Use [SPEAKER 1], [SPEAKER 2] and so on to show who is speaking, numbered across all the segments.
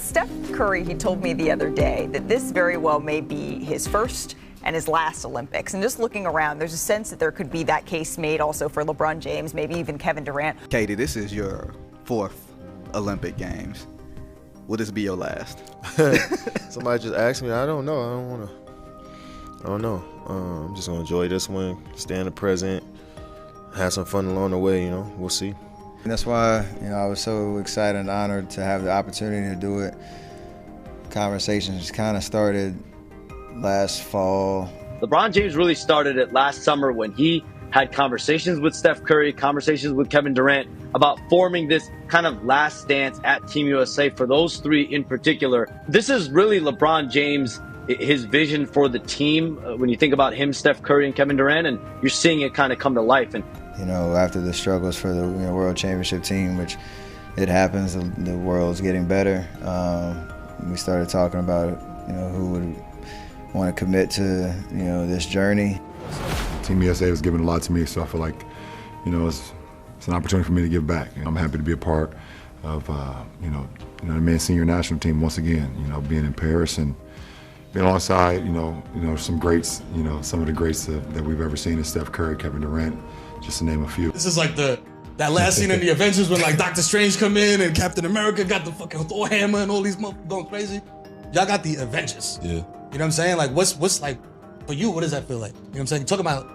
[SPEAKER 1] Steph Curry, he told me the other day that this very well may be his first and his last Olympics. And just looking around, there's a sense that there could be that case made also for LeBron James, maybe even Kevin Durant.
[SPEAKER 2] Katie, this is your 4th Olympic Games. Will this be your last?
[SPEAKER 3] Somebody just asked me. I don't know. I don't know. I'm just gonna enjoy this one, stay in the present, have some fun along the way. We'll see.
[SPEAKER 4] And that's why I was so excited and honored to have the opportunity to do it. Conversations kind of started last fall.
[SPEAKER 5] LeBron James really started it last summer when he had conversations with Steph Curry, conversations with Kevin Durant about forming this kind of last dance at Team USA for those 3 in particular. This is really LeBron James, his vision for the team when you think about him, Steph Curry, and Kevin Durant, and you're seeing it kind of come to life. And
[SPEAKER 4] after the struggles for the World Championship team, which it happens, the world's getting better. We started talking about who would want to commit to this journey.
[SPEAKER 6] Team USA was giving a lot to me, so I feel like it's an opportunity for me to give back. I'm happy to be a part of the men's senior national team once again. Being in Paris and being alongside some greats. Some of the greats that we've ever seen is Steph Curry, Kevin Durant, just to name a few.
[SPEAKER 7] This is like that last scene in the Avengers when like Doctor Strange come in and Captain America got the fucking Thor hammer and all these motherfuckers going crazy. Y'all got the Avengers. Yeah. You know what I'm saying? Like what's like for you? What does that feel like? You know what I'm saying? You talk about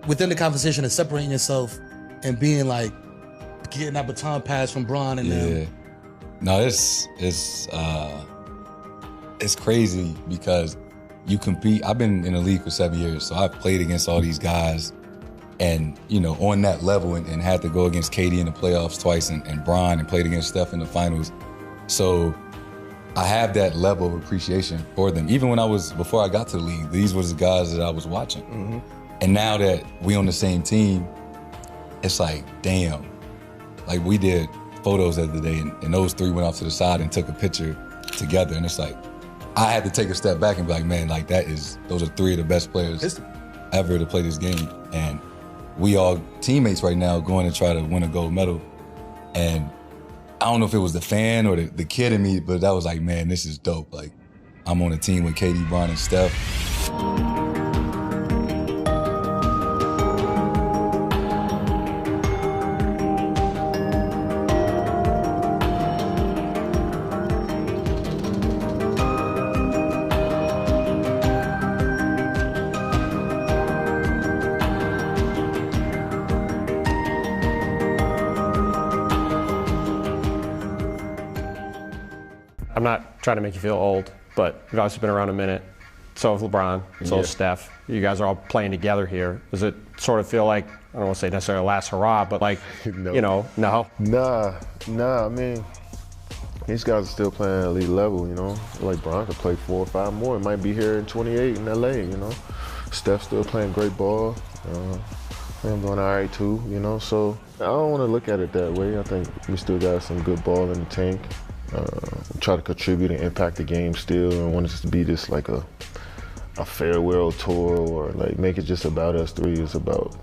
[SPEAKER 7] within the conversation and separating yourself and being like getting that baton pass from Bron and them.
[SPEAKER 8] No, it's crazy because you compete. I've been in the league for 7 years, so I've played against all these guys and, on that level and had to go against KD in the playoffs twice and Bron and played against Steph in the finals. So I have that level of appreciation for them. Even before I got to the league, these were the guys that I was watching. Mm-hmm. And now that we on the same team, it's like, damn. Like we did photos the other day and those 3 went off to the side and took a picture together. And it's like, I had to take a step back and be like, man, like those are 3 of the best players ever to play this game. And we all teammates right now going to try to win a gold medal. And I don't know if it was the fan or the kid in me, but that was like, man, this is dope. Like, I'm on a team with KD, Bron, and Steph.
[SPEAKER 9] I'm not trying to make you feel old, but you've obviously been around a minute. So has LeBron, so has Steph. You guys are all playing together here. Does it sort of feel like, I don't want to say necessarily last hurrah, but like, no.
[SPEAKER 3] No? Nah. I mean, these guys are still playing at elite level, Like Bron could play 4 or 5 more. It might be here in 28 in LA, Steph's still playing great ball. I'm doing all right too, So I don't want to look at it that way. I think we still got some good ball in the tank. Try to contribute and impact the game still, and want it to be just like a farewell tour or like make it just about us 3. It's about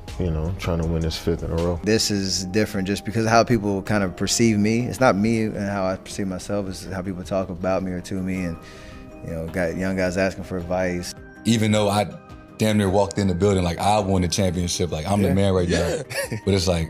[SPEAKER 3] trying to win this 5th in a row.
[SPEAKER 4] This is different just because of how people kind of perceive me. It's not me and how I perceive myself. It's how people talk about me or to me, and got young guys asking for advice.
[SPEAKER 8] Even though I damn near walked in the building like I won the championship, like I'm the man right now. But it's like,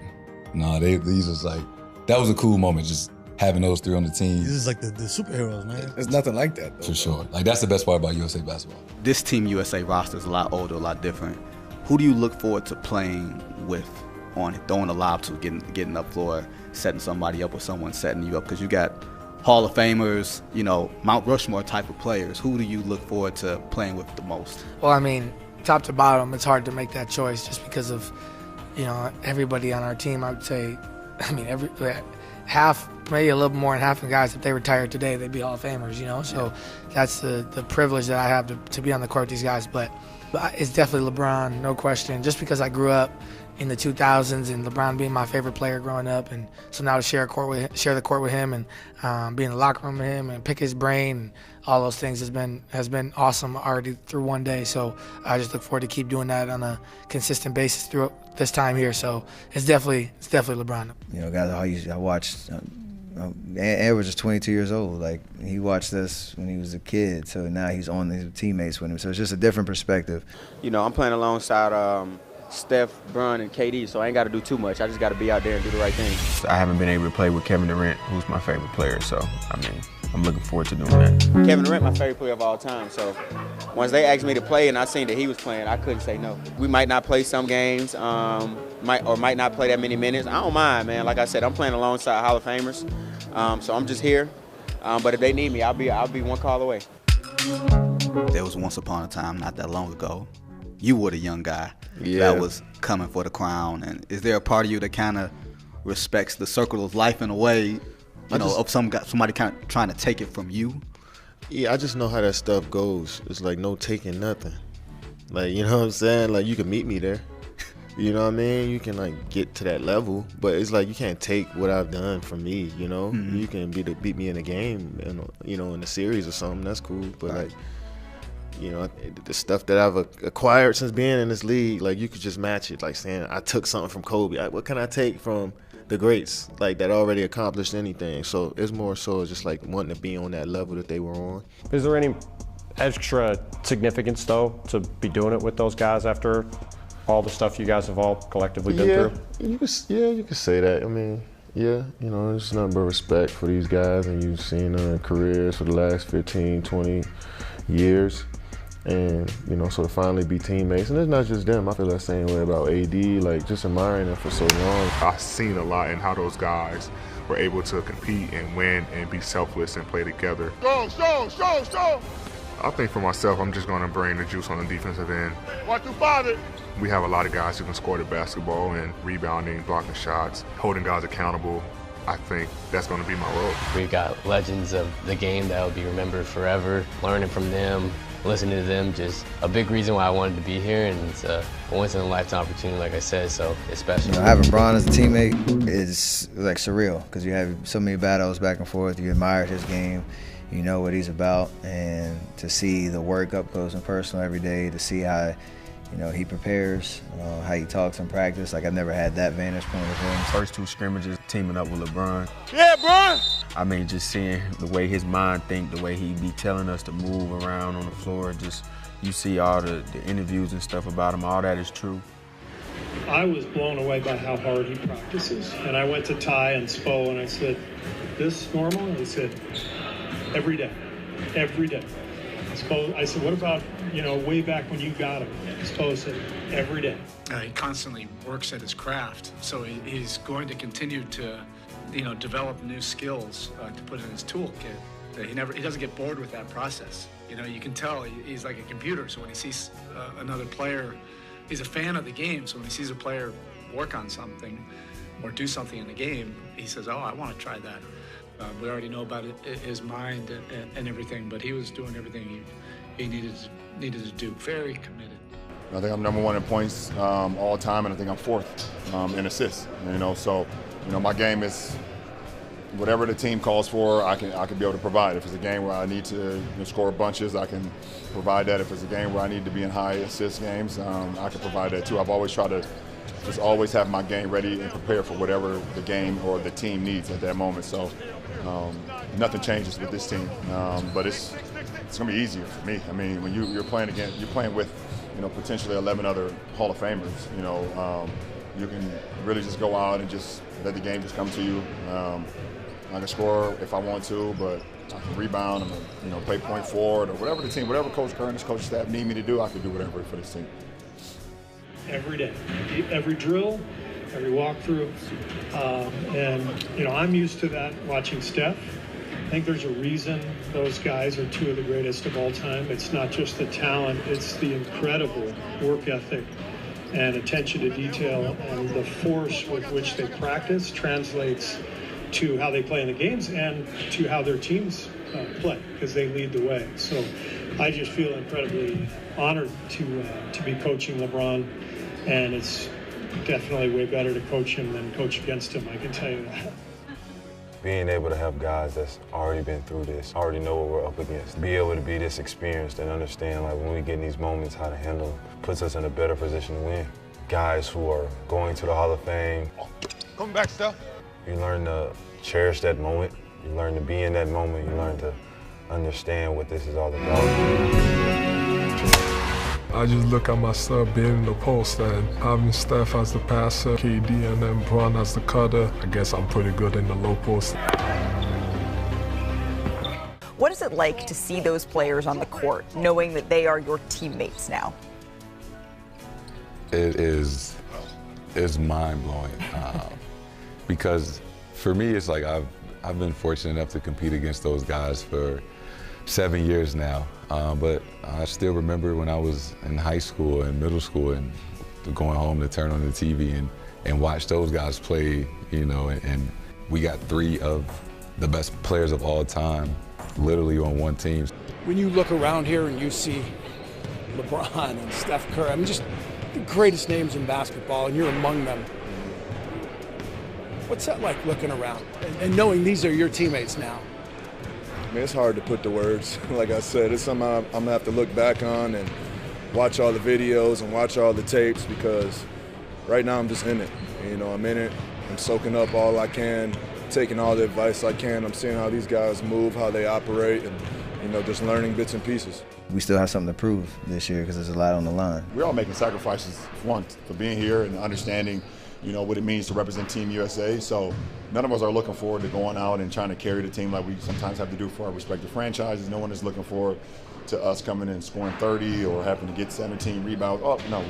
[SPEAKER 8] no, these was like, that was a cool moment. Just having those 3 on the team.
[SPEAKER 7] This is like the superheroes, man.
[SPEAKER 4] There's nothing like that, though.
[SPEAKER 8] For sure. Like, that's the best part about USA basketball.
[SPEAKER 2] This Team USA roster is a lot older, a lot different. Who do you look forward to playing with on throwing a lob to, getting up floor, setting somebody up or someone setting you up? Because you got Hall of Famers, Mount Rushmore type of players. Who do you look forward to playing with the most?
[SPEAKER 10] Well, I mean, top to bottom, it's hard to make that choice just because of, everybody on our team. I would say, half, maybe a little more than half of the guys, if they retired today, they'd be Hall of Famers, So that's the privilege that I have to be on the court with these guys. But it's definitely LeBron, no question. Just because I grew up in the 2000s and LeBron being my favorite player growing up, and so now to share the court with him and be in the locker room with him and pick his brain and all those things has been awesome already through one day. So I just look forward to keep doing that on a consistent basis through this time here. So it's definitely LeBron.
[SPEAKER 4] Guys, I watched Ed was just 22 years old. Like, he watched us when he was a kid, so now he's on his teammates with him. So it's just a different perspective.
[SPEAKER 11] You know, I'm playing alongside Steph, Bron, and KD, so I ain't got to do too much. I just got to be out there and do the right thing.
[SPEAKER 12] I haven't been able to play with Kevin Durant, who's my favorite player, so, I mean, I'm looking forward to doing that.
[SPEAKER 11] Kevin Durant, my favorite player of all time, so once they asked me to play and I seen that he was playing, I couldn't say no. We might not play some games, might not play that many minutes. I don't mind, man. Like I said, I'm playing alongside Hall of Famers, so I'm just here. But if they need me, I'll be one call away.
[SPEAKER 2] There was once upon a time, not that long ago, you were the young guy
[SPEAKER 3] Yeah.
[SPEAKER 2] that was coming for the crown. And is there a part of you that kind of respects the circle of life in a way, of somebody kind of trying to take it from you?
[SPEAKER 3] Yeah, I just know how that stuff goes. It's like no taking nothing. Like, you know what I'm saying? Like, you can meet me there. You know what I mean? You can, like, get to that level. But it's like you can't take what I've done from me, you know?
[SPEAKER 2] Mm-hmm.
[SPEAKER 3] You can beat me in a game, in a series or something. That's cool. But,
[SPEAKER 2] Right.
[SPEAKER 3] like, the stuff that I've acquired since being in this league, like, you could just match it. Like, saying I took something from Kobe. What can I take from the greats, like, that already accomplished anything? So it's more so just, like, wanting to be on that level that they were on.
[SPEAKER 9] Is there any extra significance, though, to be doing it with those guys after all the stuff you guys have all collectively been through?
[SPEAKER 3] You could say that. I mean, yeah, there's nothing but respect for these guys, and you've seen their careers for the last 15, 20 years. And, so to finally be teammates, and it's not just them, I feel that same way about AD, like, just admiring them for so long.
[SPEAKER 13] I've seen a lot in how those guys were able to compete and win and be selfless and play together.
[SPEAKER 14] Go!
[SPEAKER 13] I think for myself, I'm just going to bring the juice on the defensive end.
[SPEAKER 14] 1 through 5 it.
[SPEAKER 13] We have a lot of guys who can score the basketball and rebounding, blocking shots, holding guys accountable. I think that's going to be my role.
[SPEAKER 15] We've got legends of the game that will be remembered forever. Learning from them, listening to them, just a big reason why I wanted to be here, and it's a once-in-a-lifetime opportunity, like I said, so it's special.
[SPEAKER 4] Having Bron as a teammate is, like, surreal, because you have so many battles back and forth. You admire his game. You know what he's about, and to see the work up close and personal every day, to see how he prepares, how he talks in practice. Like, I've never had that vantage point with him.
[SPEAKER 12] First 2 scrimmages, teaming up with LeBron.
[SPEAKER 14] Yeah, Bron!
[SPEAKER 12] I mean, just seeing the way his mind think, the way he be telling us to move around on the floor, just you see all the interviews and stuff about him, all that is true.
[SPEAKER 16] I was blown away by how hard he practices. And I went to Ty and Spo and I said, this normal? And he said, every day. I said, what about, way back when you got him? Spo said, every day.
[SPEAKER 17] He constantly works at his craft, so he's going to continue to, develop new skills to put in his toolkit. He doesn't get bored with that process. You can tell he's like a computer, so when he sees another player, he's a fan of the game, so when he sees a player work on something or do something in the game, he says, oh, I want to try that. We already know about his mind and everything, but he was doing everything he needed to do. Very committed.
[SPEAKER 13] I think I'm number 1 in points all time, and I think I'm 4th in assists. So my game is whatever the team calls for, I can be able to provide. If it's a game where I need to score bunches, I can provide that. If it's a game where I need to be in high assist games, I can provide that too. I've always tried to just always have my game ready and prepared for whatever the game or the team needs at that moment. So nothing changes with this team, but it's going to be easier for me. I mean, when you're playing with potentially 11 other Hall of Famers. You can really just go out and just let the game just come to you. I can score if I want to, but I can rebound and play point forward or whatever whatever Coach Kerr and his coaching staff need me to do, I can do whatever for this team.
[SPEAKER 16] Every day, every drill, every walkthrough, and I'm used to that watching Steph. I think there's a reason those guys are 2 of the greatest of all time. It's not just the talent, it's the incredible work ethic and attention to detail, and the force with which they practice translates to how they play in the games and to how their teams play, because they lead the way. So I just feel incredibly honored to be coaching LeBron, and it's definitely way better to coach him than coach against him, I can tell you that.
[SPEAKER 18] Being able to have guys that's already been through this, already know what we're up against, be able to be this experienced and understand, like, when we get in these moments, how to handle them, puts us in a better position to win. Guys who are going to the Hall of Fame.
[SPEAKER 14] Come back, Steph.
[SPEAKER 18] You learn to cherish that moment. You learn to be in that moment. You learn to understand what this is all about.
[SPEAKER 19] I just look at myself being in the post and having Steph as the passer, KD and then Bron as the cutter. I guess I'm pretty good in the low post.
[SPEAKER 1] What is it like to see those players on the court, knowing that they are your teammates now?
[SPEAKER 8] It's mind-blowing. Because for me, it's like I've been fortunate enough to compete against those guys for 7 years now. But I still remember when I was in high school and middle school and going home to turn on the TV and watch those guys play, you know, and we got 3 of the best players of all time literally on one team.
[SPEAKER 20] When you look around here and you see LeBron and Steph Curry, I mean, just the greatest names in basketball, and you're among them. What's that like looking around and knowing these are your teammates now?
[SPEAKER 21] I mean, it's hard to put the words. Like I said, it's something I'm going to have to look back on and watch all the videos and watch all the tapes, because right now I'm just in it. You know, I'm in it. I'm soaking up all I can, taking all the advice I can. I'm seeing how these guys move, how they operate, and, you know, just learning bits and pieces.
[SPEAKER 4] We still have something to prove this year because there's a lot on the line.
[SPEAKER 13] We're all making sacrifices, one, for being here and understanding, you know, what it means to represent Team USA. So none of us are looking forward to going out and trying to carry the team like we sometimes have to do for our respective franchises. No one is looking forward to us coming in and scoring 30 or having to get 17 rebounds. Oh, no,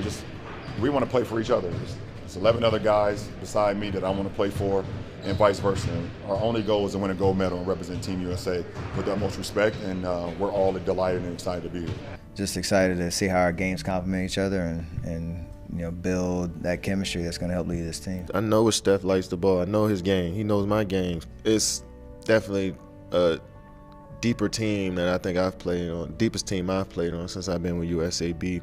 [SPEAKER 13] we want to play for each other. There's 11 other guys beside me that I want to play for, and vice versa. Our only goal is to win a gold medal and represent Team USA with the utmost respect, and we're all delighted and excited to be here.
[SPEAKER 4] Just excited to see how our games complement each other and you know, build that chemistry that's going to help lead this team.
[SPEAKER 3] I know what Steph likes the ball. I know his game. He knows my game. It's definitely a deeper team that I think I've played on, deepest team I've played on since I've been with USAB.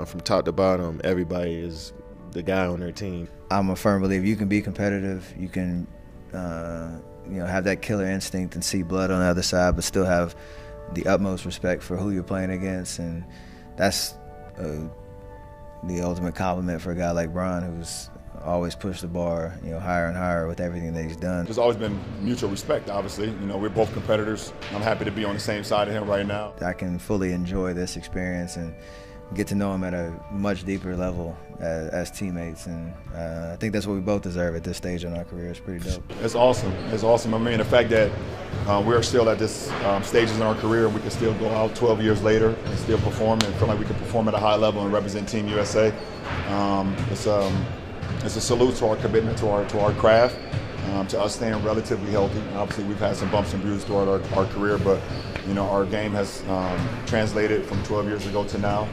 [SPEAKER 3] From top to bottom, everybody is the guy on their team.
[SPEAKER 4] I'm a firm believer you can be competitive, you can you know, have that killer instinct and see blood on the other side, but still have the utmost respect for who you're playing against, and that's the ultimate compliment for a guy like Bron, who's always pushed the bar, you know, higher and higher with everything that he's done.
[SPEAKER 13] There's always been mutual respect, obviously. You know, we're both competitors. I'm happy to be on the same side of him right now.
[SPEAKER 4] I can fully enjoy this experience and get to know him at a much deeper level as teammates, and I think that's what we both deserve at this stage in our career. It's pretty dope.
[SPEAKER 13] It's awesome. It's awesome. I mean, the fact that we're still at this stages in our career, and we can still go out 12 years later and still perform and feel like we can perform at a high level and represent Team USA. It's a salute to our commitment to our craft, to us staying relatively healthy. Obviously, we've had some bumps and bruises throughout our career, but you know, our game has translated from 12 years ago to now.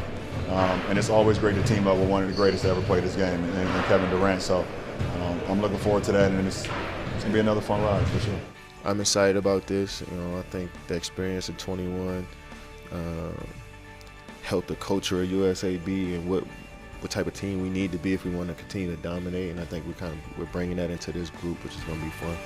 [SPEAKER 13] And it's always great to team up with one of the greatest to ever play this game, and Kevin Durant. So I'm looking forward to that, and it's going to be another fun ride for sure.
[SPEAKER 3] I'm excited about this. You know, I think the experience of 21 helped the culture of USAB and what type of team we need to be if we want to continue to dominate. And I think we're bringing that into this group, which is going to be fun.